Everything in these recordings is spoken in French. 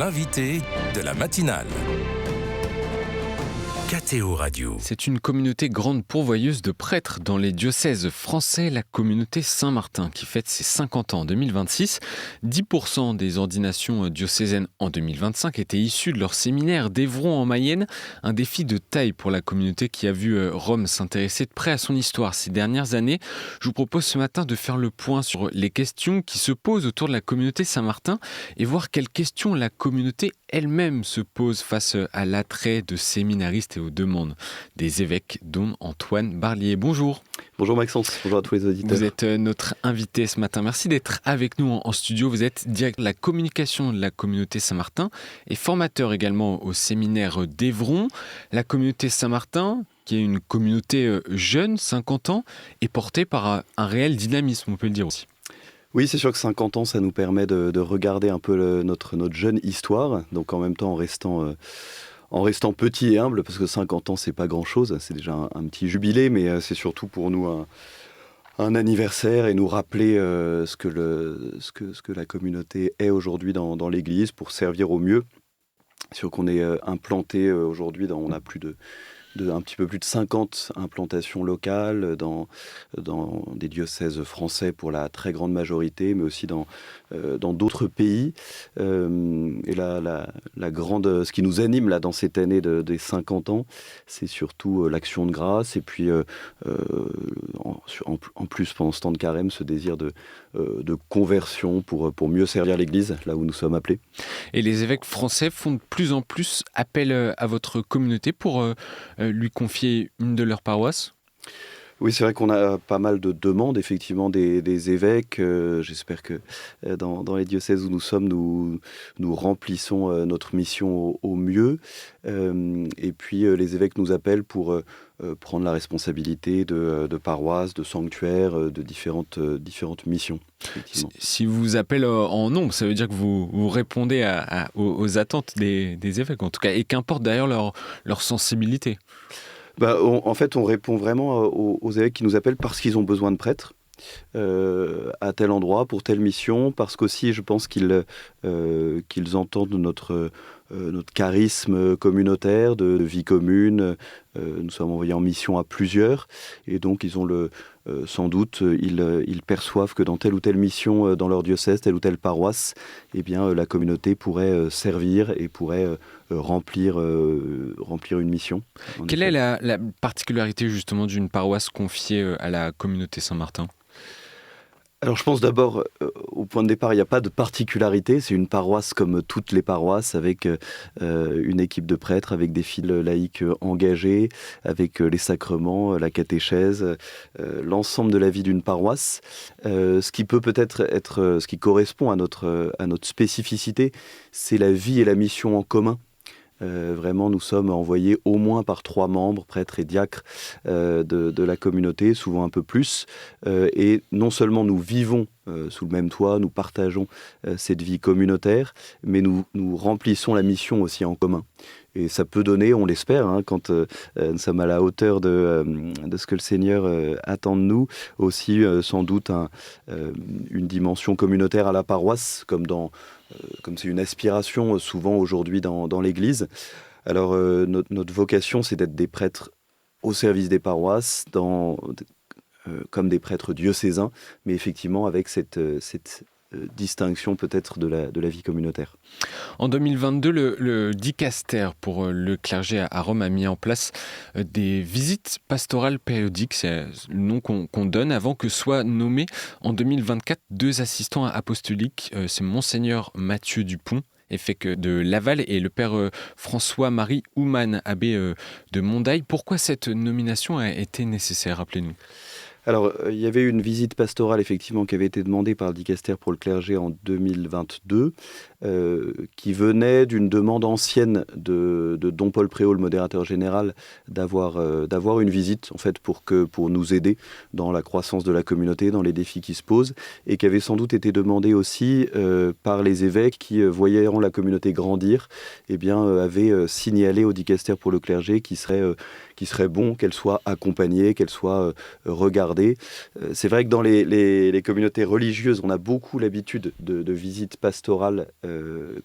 L'invité de la matinale. KTO Radio. C'est une communauté grande pourvoyeuse de prêtres dans les diocèses français, la communauté Saint-Martin, qui fête ses 50 ans en 2026. 10% des ordinations diocésaines en 2025 étaient issues de leur séminaire d'Évron en Mayenne. Un défi de taille pour la communauté qui a vu Rome s'intéresser de près à son histoire ces dernières années. Je vous propose ce matin de faire le point sur les questions qui se posent autour de la communauté Saint-Martin et voir quelles questions la communauté elle-même se pose face à l'attrait de séminaristes et aux demandes des évêques, dont Antoine Barlier. Bonjour. Bonjour Maxence, bonjour à tous les auditeurs. Vous êtes notre invité ce matin. Merci d'être avec nous en studio. Vous êtes directeur de la communication de la communauté Saint-Martin et formateur également au séminaire d'Évron. La communauté Saint-Martin, qui est une communauté jeune, 50 ans, est portée par un réel dynamisme, on peut le dire aussi. Oui, c'est sûr que 50 ans, ça nous permet de regarder un peu notre jeune histoire, donc en même temps en restant petit et humble, parce que 50 ans, c'est pas grand-chose, c'est déjà un petit jubilé, mais c'est surtout pour nous un anniversaire et nous rappeler ce que la communauté est aujourd'hui dans l'Église pour servir au mieux. C'est sûr qu'on est implanté aujourd'hui, on a un petit peu plus de 50 implantations locales dans des diocèses français pour la très grande majorité, mais aussi dans d'autres pays. Et ce qui nous anime là, dans cette année des 50 ans, c'est surtout l'action de grâce et puis en plus pendant ce temps de carême, ce désir de conversion pour mieux servir l'Église, là où nous sommes appelés. Et les évêques français font de plus en plus appel à votre communauté pour lui confier une de leurs paroisses ? Oui, c'est vrai qu'on a pas mal de demandes, effectivement, des évêques. J'espère que dans les diocèses où nous sommes, nous remplissons notre mission au mieux. Et puis, les évêques nous appellent pour prendre la responsabilité de paroisses, de sanctuaires, de différentes missions. Si vous appelez en nombre, ça veut dire que vous répondez aux attentes des évêques, en tout cas, et qu'importe d'ailleurs leur sensibilité. En fait, on répond vraiment aux évêques qui nous appellent parce qu'ils ont besoin de prêtres à tel endroit, pour telle mission, parce qu'aussi, je pense qu'ils entendent notre charisme communautaire de vie commune. Nous sommes envoyés en mission à plusieurs, et donc ils ont sans doute, ils perçoivent que dans telle ou telle mission dans leur diocèse, telle ou telle paroisse, eh bien, la communauté pourrait servir et pourrait remplir une mission. Quelle est la particularité justement d'une paroisse confiée à la communauté Saint-Martin ? Alors je pense d'abord, au point de départ, il n'y a pas de particularité. C'est une paroisse comme toutes les paroisses, avec une équipe de prêtres, avec des fils laïcs engagés, avec les sacrements, la catéchèse, l'ensemble de la vie d'une paroisse. Ce qui peut peut-être être, ce qui correspond à notre spécificité, c'est la vie et la mission en commun. Vraiment, nous sommes envoyés au moins par 3 membres, prêtres et diacres de la communauté, souvent un peu plus. Et non seulement nous vivons sous le même toit, nous partageons cette vie communautaire, mais nous remplissons la mission aussi en commun. Et ça peut donner, on l'espère, quand nous sommes à la hauteur de ce que le Seigneur attend de nous, aussi sans doute une dimension communautaire à la paroisse, comme c'est une aspiration souvent aujourd'hui dans l'Église. Alors notre vocation, c'est d'être des prêtres au service des paroisses, comme des prêtres diocésains, mais effectivement avec cette distinction peut-être de la vie communautaire. En 2022, le dicaster pour le clergé à Rome a mis en place des visites pastorales périodiques, c'est le nom qu'on donne, avant que soient nommés en 2024 2 assistants apostoliques, c'est Monseigneur Mathieu Dupont, évêque de Laval, et le père François-Marie Houman, abbé de Mondaille. Pourquoi cette nomination a été nécessaire, rappelez-nous ? Alors, il y avait une visite pastorale, effectivement, qui avait été demandée par le dicaster pour le clergé en 2022, qui venait d'une demande ancienne de Don Paul Préau, le modérateur général, d'avoir une visite, en fait, pour nous aider dans la croissance de la communauté, dans les défis qui se posent, et qui avait sans doute été demandée aussi par les évêques qui, voyant la communauté grandir, eh bien, avaient signalé au dicaster pour le clergé qu'il serait bon qu'elle soit accompagnée, qu'elle soit regardée tarder. C'est vrai que dans les communautés religieuses, on a beaucoup l'habitude de visites pastorales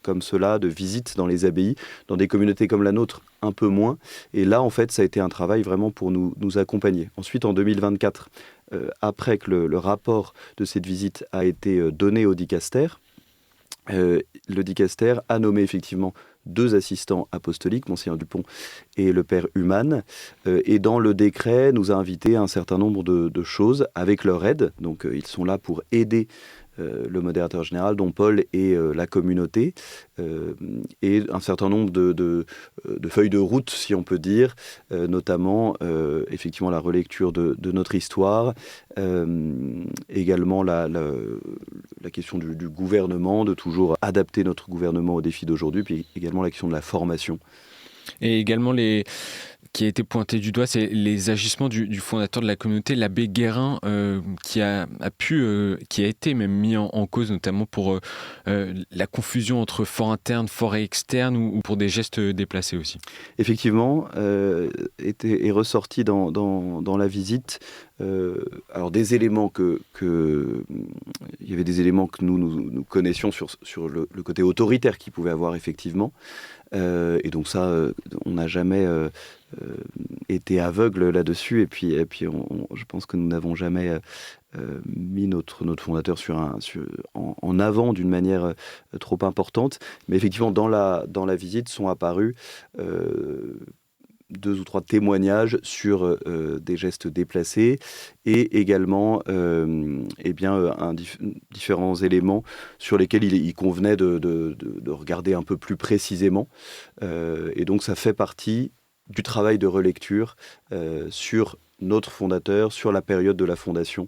comme cela, de visites dans les abbayes. Dans des communautés comme la nôtre, un peu moins. Et là, en fait, ça a été un travail vraiment pour nous accompagner. Ensuite, en 2024, après que le rapport de cette visite a été donné au dicaster, le dicaster a nommé effectivement 2 assistants apostoliques, Monseigneur Dupont et le Père Humann, et dans le décret nous a invité à un certain nombre de choses avec leur aide. Donc ils sont là pour aider le modérateur général, dont Paul, et la communauté, et un certain nombre de feuilles de route, si on peut dire, notamment effectivement la relecture de notre histoire, également la question du gouvernement, de toujours adapter notre gouvernement aux défis d'aujourd'hui, puis également la question de la formation. Et également qui a été pointé du doigt, c'est les agissements du fondateur de la communauté, l'abbé Guérin, qui a été même mis en cause, notamment pour la confusion entre fort interne, fort externe, ou pour des gestes déplacés aussi. Effectivement, est ressorti dans la visite alors des éléments il y avait des éléments que nous connaissions sur le côté autoritaire qu'il pouvait avoir effectivement, et donc ça on n'a jamais été aveugle là-dessus, et puis je pense que nous n'avons jamais mis notre fondateur en avant d'une manière trop importante, mais effectivement dans la visite sont apparus 2 ou 3 témoignages sur des gestes déplacés, et également différents éléments sur lesquels il convenait de regarder un peu plus précisément. Et donc ça fait partie du travail de relecture sur notre fondateur, sur la période de la fondation,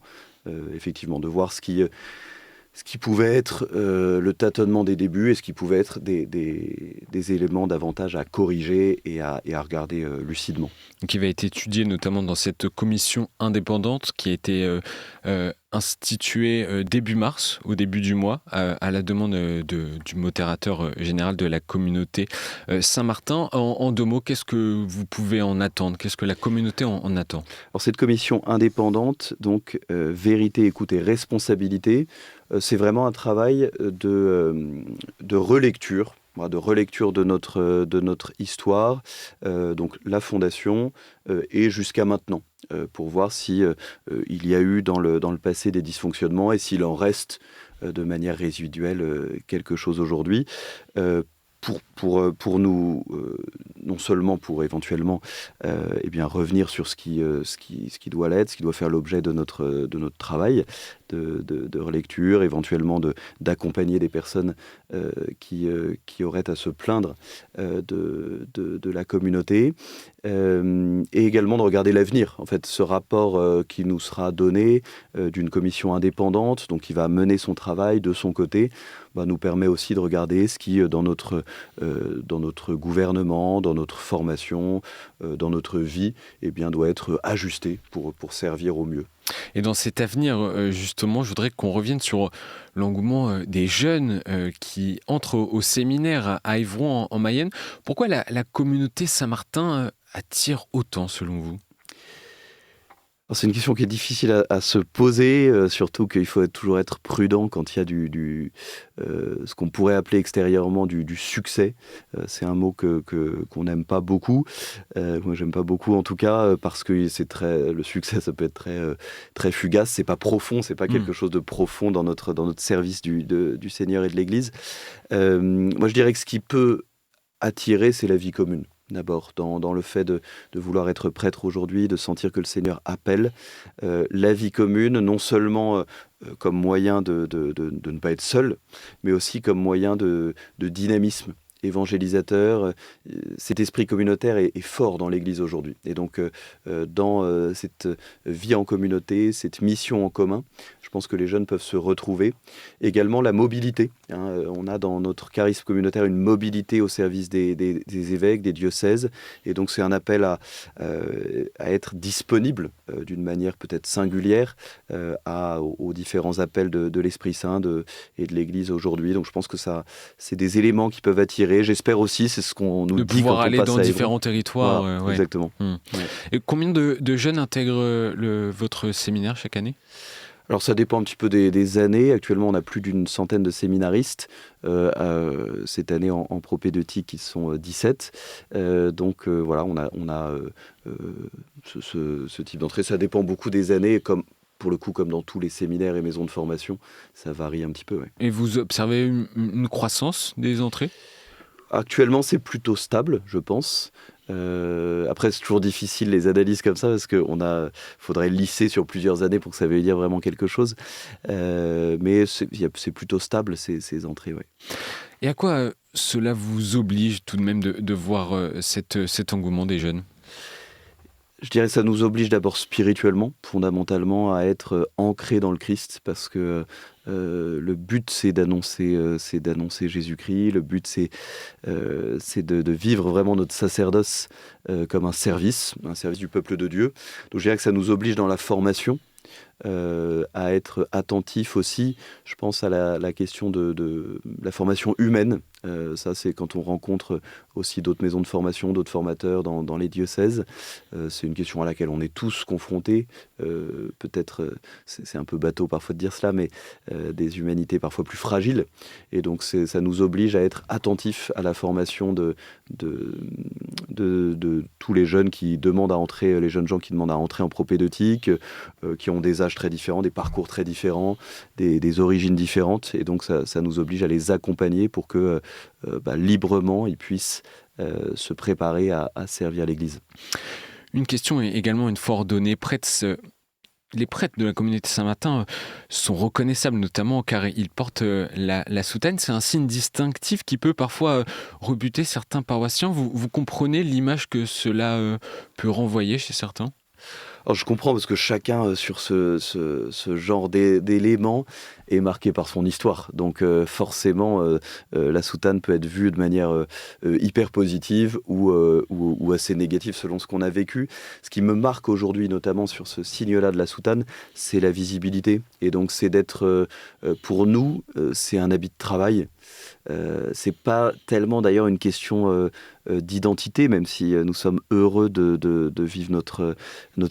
effectivement, de voir ce qui pouvait être le tâtonnement des débuts et ce qui pouvait être des éléments davantage à corriger et à regarder lucidement. Qui va être étudié notamment dans cette commission indépendante qui a été instituée début mars, au début du mois, à la demande du modérateur général de la communauté Saint-Martin. En 2 mots, qu'est-ce que vous pouvez en attendre ? Qu'est-ce que la communauté en attend ? Alors cette commission indépendante, donc vérité, écoute et responsabilité, c'est vraiment un travail de relecture. De relecture de notre histoire, donc la fondation, et jusqu'à maintenant, pour voir si il y a eu dans le passé des dysfonctionnements et s'il en reste de manière résiduelle quelque chose aujourd'hui. Pour nous, non seulement pour éventuellement revenir sur ce qui doit l'être, ce qui doit faire l'objet de notre travail de relecture, éventuellement d'accompagner des personnes qui auraient à se plaindre de la communauté, et également de regarder l'avenir. En fait, ce rapport qui nous sera donné d'une commission indépendante, donc qui va mener son travail de son côté, nous permet aussi de regarder ce qui, dans notre gouvernement, dans notre formation, dans notre vie, doit être ajusté pour servir au mieux. Et dans cet avenir, justement, je voudrais qu'on revienne sur l'engouement des jeunes qui entrent au séminaire à Évron en Mayenne. Pourquoi la communauté Saint-Martin attire autant, selon vous ? Alors, c'est une question qui est difficile à se poser, surtout qu'il faut toujours être prudent quand il y a ce qu'on pourrait appeler extérieurement du succès. C'est un mot qu'on n'aime pas beaucoup. Moi, j'aime pas beaucoup en tout cas, parce que le succès, ça peut être très, très fugace. C'est pas profond, c'est pas quelque chose de profond dans notre service du Seigneur et de l'Église. Moi, je dirais que ce qui peut attirer, c'est la vie commune. D'abord, dans le fait de vouloir être prêtre aujourd'hui, de sentir que le Seigneur appelle, la vie commune, non seulement comme moyen de ne pas être seul, mais aussi comme moyen de dynamisme évangélisateur. Cet esprit communautaire est fort dans l'Église aujourd'hui. Et donc, dans cette vie en communauté, cette mission en commun, je pense que les jeunes peuvent se retrouver. Également, la mobilité. On a dans notre charisme communautaire une mobilité au service des évêques, des diocèses. Et donc, c'est un appel à être disponible d'une manière peut-être singulière aux différents appels de l'Esprit Saint et de l'Église aujourd'hui. Donc, je pense que c'est des éléments qui peuvent attirer s'inspirer. J'espère aussi, c'est ce qu'on nous de dit pouvoir quand on aller passe dans à Évron. différents territoires. Voilà, Ouais. exactement. Ouais. Ouais. Et combien de jeunes intègrent votre séminaire chaque année ? Alors ça dépend un petit peu des années. Actuellement, on a plus d'une centaine de séminaristes. Cette année, en propédeutique, ils sont 17. Donc voilà, on a ce type d'entrée. Ça dépend beaucoup des années, pour le coup, comme dans tous les séminaires et maisons de formation, ça varie un petit peu. Ouais. Et vous observez une croissance des entrées ? Actuellement, c'est plutôt stable, je pense. Après, c'est toujours difficile les analyses comme ça parce qu'il faudrait lisser sur plusieurs années pour que ça veuille dire vraiment quelque chose. Mais c'est plutôt stable ces entrées. Ouais. Et à quoi cela vous oblige tout de même de voir cet engouement des jeunes ? Je dirais que ça nous oblige d'abord spirituellement, fondamentalement, à être ancrés dans le Christ, parce que le but, c'est d'annoncer Jésus-Christ. Le but, c'est de vivre vraiment notre sacerdoce comme un service du peuple de Dieu. Donc je dirais que ça nous oblige dans la formation, à être attentif aussi, je pense à la question de la formation humaine. Ça, c'est quand on rencontre aussi d'autres maisons de formation, d'autres formateurs dans les diocèses. C'est une question à laquelle on est tous confrontés. Peut-être, c'est un peu bateau parfois de dire cela, mais des humanités parfois plus fragiles. Et donc, ça nous oblige à être attentifs à la formation de tous les jeunes qui demandent à entrer, les jeunes gens qui demandent à entrer en propédeutique, qui ont des âges très différents, des parcours très différents, des origines différentes. Et donc, ça nous oblige à les accompagner pour que librement, ils puissent se préparer à servir l'Église. Une question est également une fois ordonnée prêtre. Les prêtres de la communauté Saint-Martin sont reconnaissables, notamment car ils portent la soutane. C'est un signe distinctif qui peut parfois rebuter certains paroissiens. Vous comprenez l'image que cela peut renvoyer chez certains ? Alors je comprends parce que chacun sur ce genre d'éléments est marqué par son histoire. Donc forcément, la soutane peut être vue de manière hyper positive ou assez négative selon ce qu'on a vécu. Ce qui me marque aujourd'hui, notamment sur ce signe-là de la soutane, c'est la visibilité. Et donc c'est d'être, pour nous, c'est un habit de travail. C'est pas tellement d'ailleurs une question d'identité, même si nous sommes heureux de vivre notre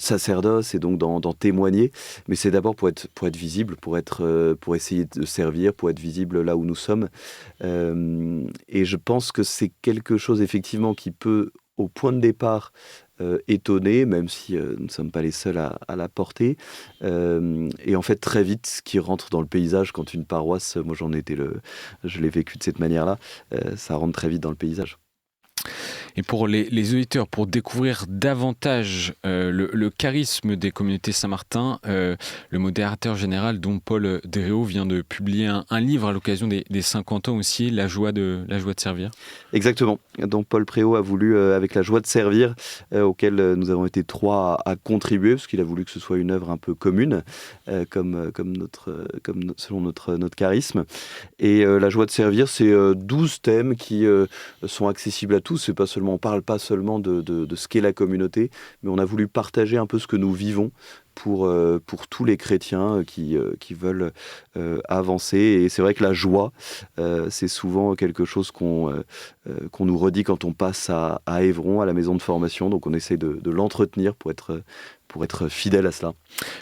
sacerdoce et donc d'en témoigner, mais c'est d'abord pour être visible, pour essayer de servir, pour être visible là où nous sommes. Et je pense que c'est quelque chose effectivement qui peut, au point de départ, étonner, même si nous ne sommes pas les seuls à la porter. Et en fait, très vite, ce qui rentre dans le paysage quand une paroisse, moi je l'ai vécu de cette manière-là, ça rentre très vite dans le paysage. Et pour les auditeurs, pour découvrir davantage le charisme des communautés Saint-Martin, le modérateur général Don Paul Déréau vient de publier un livre à l'occasion des 50 ans aussi, La joie de servir. Exactement. Don Paul Préau a voulu, avec La joie de servir, auquel nous avons été 3 à contribuer, parce qu'il a voulu que ce soit une œuvre un peu commune, selon notre charisme. Et La joie de servir, c'est 12 thèmes qui sont accessibles à tous. On ne parle pas seulement de ce qu'est la communauté, mais on a voulu partager un peu ce que nous vivons pour tous les chrétiens qui veulent avancer. Et c'est vrai que la joie, c'est souvent quelque chose qu'on nous redit quand on passe à Évron, à la maison de formation. Donc on essaie de l'entretenir pour être fidèle à cela.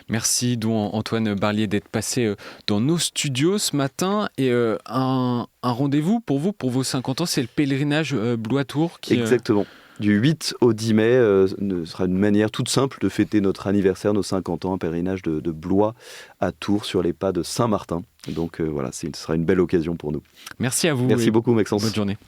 Merci Don Antoine Barlier d'être passé dans nos studios ce matin. Et un rendez-vous pour vous, pour vos 50 ans, c'est le pèlerinage Blois-Tours. Exactement. Du 8 au 10 mai, ce sera une manière toute simple de fêter notre anniversaire, nos 50 ans, un pèlerinage de Blois à Tours sur les pas de Saint-Martin. Donc voilà, ce sera une belle occasion pour nous. Merci à vous. Merci beaucoup Maxence. Bonne journée.